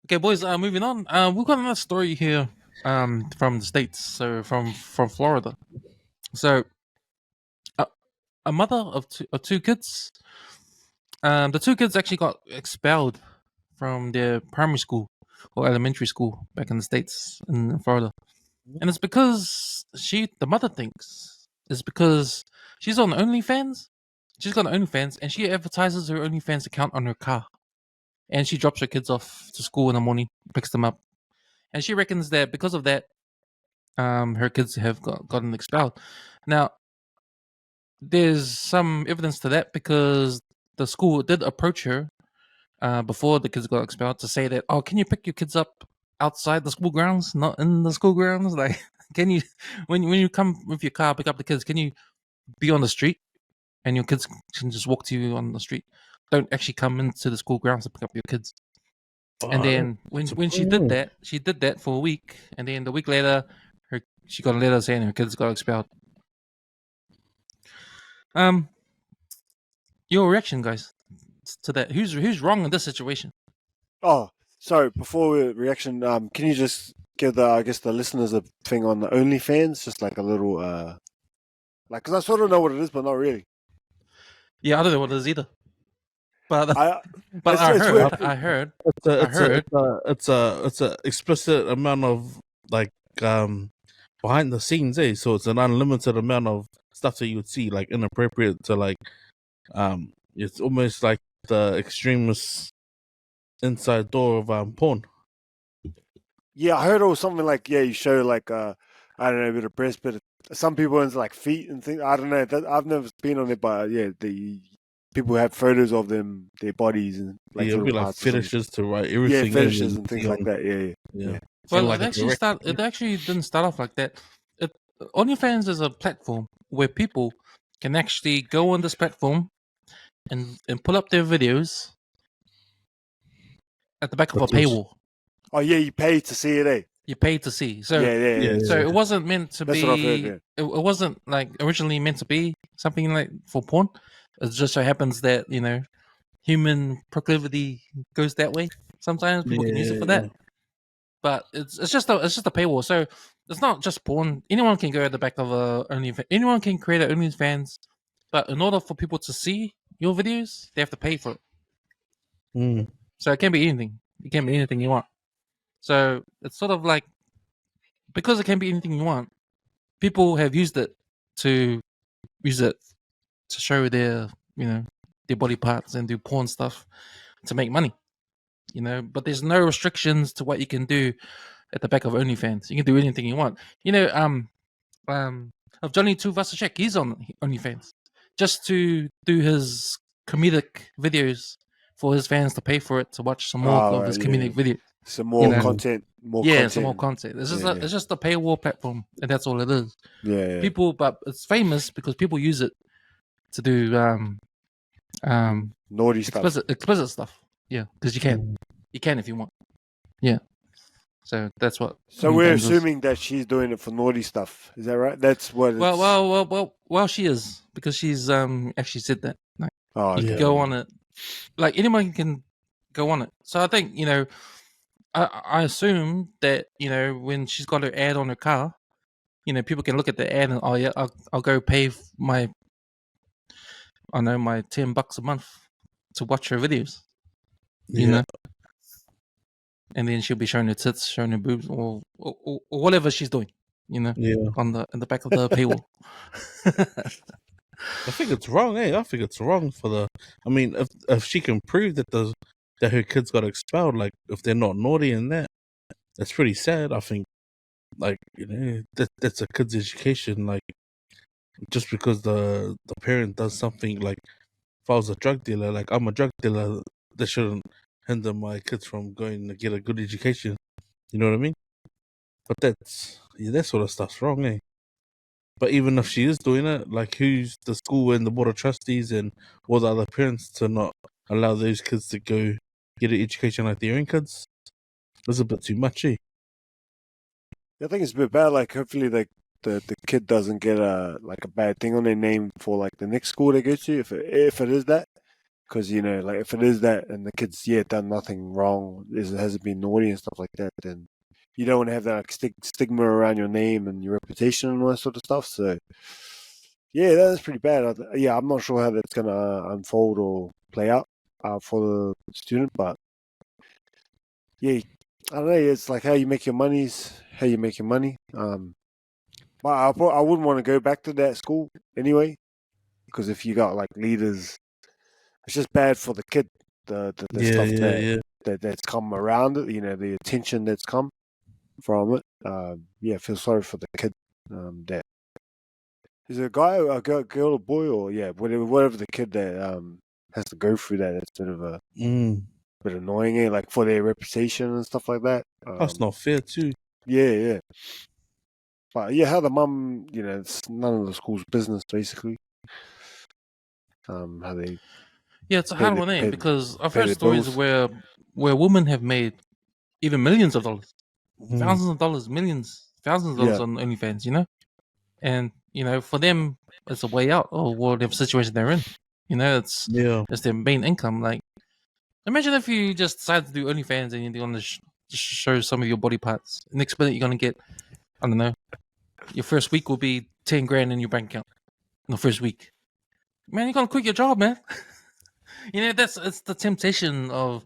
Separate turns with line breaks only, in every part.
Okay, boys. Moving on. We've got another story here. From the states. So from Florida. So, a mother of two kids. The two kids actually got expelled from their primary school or elementary school back in the states in Florida, and it's because the mother thinks it's because she's on OnlyFans. She's got an OnlyFans, and she advertises her OnlyFans account on her car, and she drops her kids off to school in the morning, picks them up, and she reckons that because of that, her kids have gotten expelled. Now, there's some evidence to that because the school did approach her before the kids got expelled to say that, oh, can you pick your kids up outside the school grounds, not in the school grounds? Like, can you, when you come with your car, pick up the kids, can you be on the street and your kids can just walk to you on the street? Don't actually come into the school grounds to pick up your kids. And then when she did that for a week, and then the week later, she got a letter saying her kids got expelled. Your reaction, guys, to that? Who's wrong in this situation?
Oh, sorry. Before we reaction, can you just give the listeners a thing on the OnlyFans, just like a little like, because I sort of know what it is, but not really.
Yeah, I don't know what it is either. But
I
heard
it's a explicit amount of like behind the scenes, so it's an unlimited amount of stuff that you would see, like inappropriate to like it's almost like the extremist inside door of porn.
Yeah, I heard it was something like, you show like I don't know, a bit of breast, but some people into like feet and things. I don't know. I've never been on it, but the people have photos of them, their bodies, and like
it'd be like fetishes to write everything.
Yeah, fetishes and things like that. Yeah.
Well,
like
it actually didn't start off like that. OnlyFans is a platform where people can actually go on this platform and pull up their videos at the back of a paywall.
Oh yeah, you pay to see it, eh?
You pay to see. So
So
it wasn't meant to
That's
be.
what I've heard, yeah.
It wasn't like originally meant to be something like for porn. It just so happens that human proclivity goes that way. Sometimes people can use it for that. But it's just a paywall. So it's not just porn. Anyone can go at the back of a OnlyFans. Anyone can create an OnlyFans. But in order for people to see your videos, they have to pay for it. So it can be anything. It can be anything you want. So it's sort of like, because it can be anything you want, people have used it to show their their body parts and do porn stuff to make money. But there's no restrictions to what you can do at the back of OnlyFans. You can do anything you want. Of Johnny Two Vasacek, he's on OnlyFans just to do his comedic videos for his fans to pay for it to watch some more of his comedic videos.
Some more content.
Some more content. It's just a paywall platform, and that's all it is.
Yeah.
People, but it's famous because people use it to do
naughty stuff,
explicit stuff. Yeah, because you can if you want. Yeah. So that's what.
So we're assuming that she's doing it for naughty stuff. Is that right? That's what.
Well, she is, because she's actually said that. Like, you can go on it. Like, anyone can go on it. So I think I assume that when she's got her ad on her car, people can look at the ad and, oh yeah, I'll go pay my $10 a month to watch her videos. And then she'll be showing her tits, showing her boobs, or whatever she's doing, in the back of the paywall.
I think it's wrong, I think it's wrong I mean, if she can prove that her kids got expelled, like if they're not naughty in that's pretty sad. I think, like, that's a kid's education. Like, just because the parent does something, like if I was a drug dealer, like I'm a drug dealer, that shouldn't hinder my kids from going to get a good education. You know what I mean? But that sort of stuff's wrong, But even if she is doing it, like, who's the school and the board of trustees and all the other parents to not allow those kids to go get an education like their own kids? That's a bit too much, I
think it's a bit bad. Like, hopefully, like the kid doesn't get a bad thing on their name for like the next school they go to, if it is that. Because like if it is that, and the kid's done nothing wrong, hasn't been naughty and stuff like that, then you don't want to have that like stigma around your name and your reputation and all that sort of stuff. So that's pretty bad. I'm not sure how that's gonna unfold or play out for the student, but I don't know. It's like how you make your money. But I wouldn't want to go back to that school anyway, because if you got like leaders, it's just bad for the kid. The stuff that's come around it. The attention that's come from it. I feel sorry for the kid. That is a guy, a girl, or boy, or whatever the kid that has to go through that. It's a bit of a bit annoying, like for their reputation and stuff like that.
That's not fair too.
Yeah. But how the mum, it's none of the school's business basically. How they
it's a hard one, because I've
pay
heard
their
stories
bills.
where women have made even millions of dollars,
Mhm.
thousands of dollars, millions, thousands of dollars on OnlyFans, and for them it's a way out or whatever situation they're in. It's their main income. Like, imagine if you just decided to do OnlyFans and you're going to show some of your body parts. Next minute you're going to get, I don't know, your first week will be 10 grand in your bank account. In the first week, man, you're going to quit your job, man. It's the temptation of,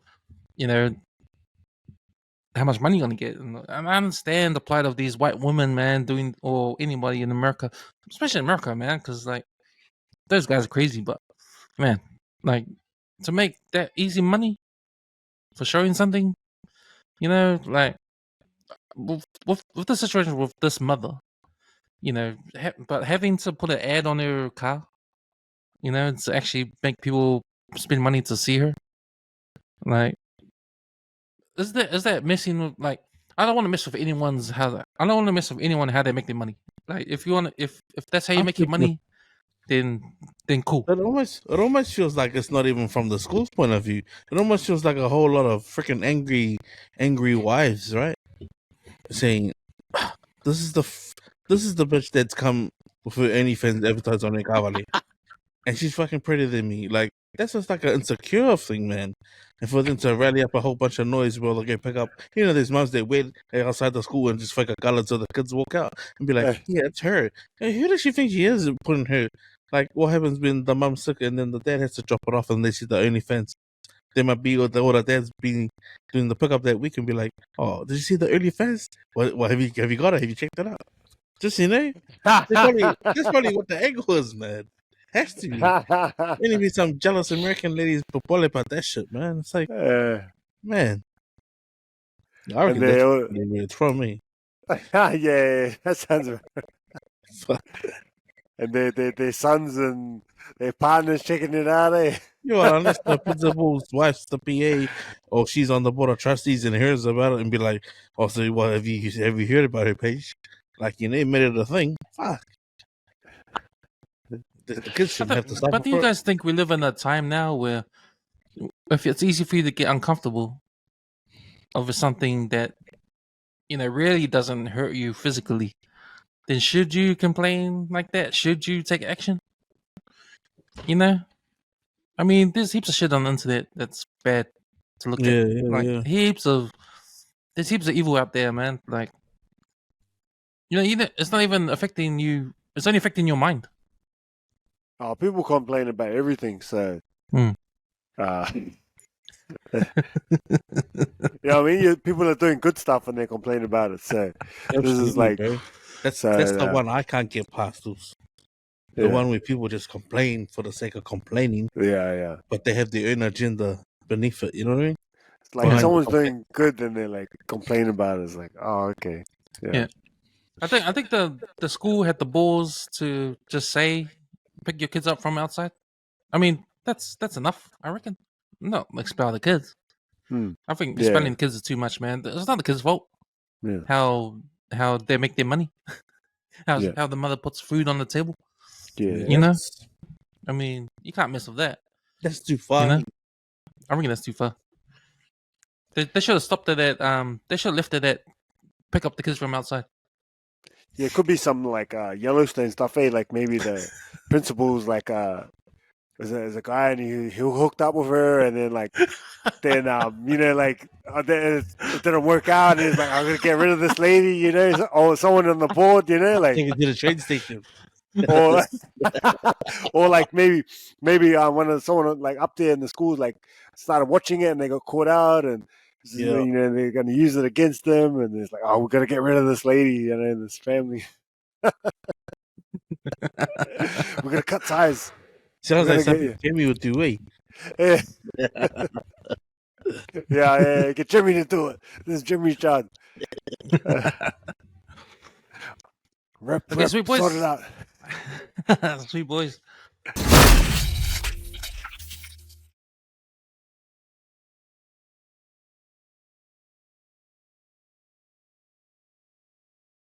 how much money you're going to get. And I understand the plight of these white women, man, or anybody in America, especially in America, man, because like those guys are crazy. But man, like, to make that easy money for showing something, like with the situation with this mother, but having to put an ad on her car, to actually make people spend money to see her, like, is that messing with, like, I don't want to mess with anyone's I don't want to mess with anyone how they make their money. Like, if you want, if that's how you make your money, then cool.
It almost feels like it's not even from the school's point of view. It almost feels like a whole lot of freaking angry wives, right? Saying, "This is the bitch that's come with her OnlyFans advertised on her Kavali, and she's fucking prettier than me." Like, that's just like an insecure thing, man. And for them to rally up a whole bunch of noise while they get pick up, there's moms that wait outside the school and just fucking color till the kids walk out and be like, "Yeah, it's her." Hey, who does she think she is putting her? Like, what happens when the mom's sick and then the dad has to drop it off and they see the OnlyFans? They might be, or the dad's been doing the pickup that week and be like, "Oh, did you see the OnlyFans? What have you got it? Have you checked it out?" Just that's probably what the angle is, man. Has to be. There be some jealous American ladies popole about that shit, man. It's like, man, I reckon it's from me.
Yeah, that sounds right. And their sons and their partners checking it out, eh?
Unless the principal's wife's the PA or she's on the board of trustees and hears about it and be like, "Oh, so what have you heard about her page?" Like, they made it a thing. Fuck. The kids shouldn't have to suffer.
But do you guys think we live in a time now where, if it's easy for you to get uncomfortable over something that really doesn't hurt you physically, then should you complain like that? Should you take action? I mean, there's heaps of shit on the internet that's bad to look at. There's heaps of evil out there, man. Like, it's not even affecting you. It's only affecting your mind.
Oh, people complain about everything, so. I mean, people are doing good stuff and they complain about it. So this is like,
that's the one I can't get past. The one where people just complain for the sake of complaining.
Yeah.
But they have their own agenda beneath it. You know what I mean?
It's like if someone's doing good and they're like complaining about it. It's like, oh, okay.
Yeah. I think the school had the balls to just say, pick your kids up from outside. I mean, that's enough, I reckon. No, expel the kids. I think expelling kids is too much, man. It's not the kids' fault.
Yeah.
How they make their money. How the mother puts food on the table.
Yeah.
I mean, you can't mess with that.
That's too far.
I reckon that's too far. They should have stopped it at they should have left it at pick up the kids from outside.
Yeah, it could be some like Yellowstone stuff, eh? Like maybe the principal's like there's a guy and he hooked up with her, and then like then then it didn't work out, and he's like, I'm gonna get rid of this lady, or someone on the board, like
Take it to the train station.
or or like maybe someone like up there in the schools like started watching it and they got caught out, and
Yeah.
they're gonna use it against them, and it's like, oh, we're gonna get rid of this lady, this family. We're gonna cut ties.
Sounds
We're
like
gonna
something Jimmy would do, eh?
Yeah. Yeah, get Jimmy to do it. This is Jimmy's job. Rep,
Okay, sweet boys.
sort it out.
Sweet boys.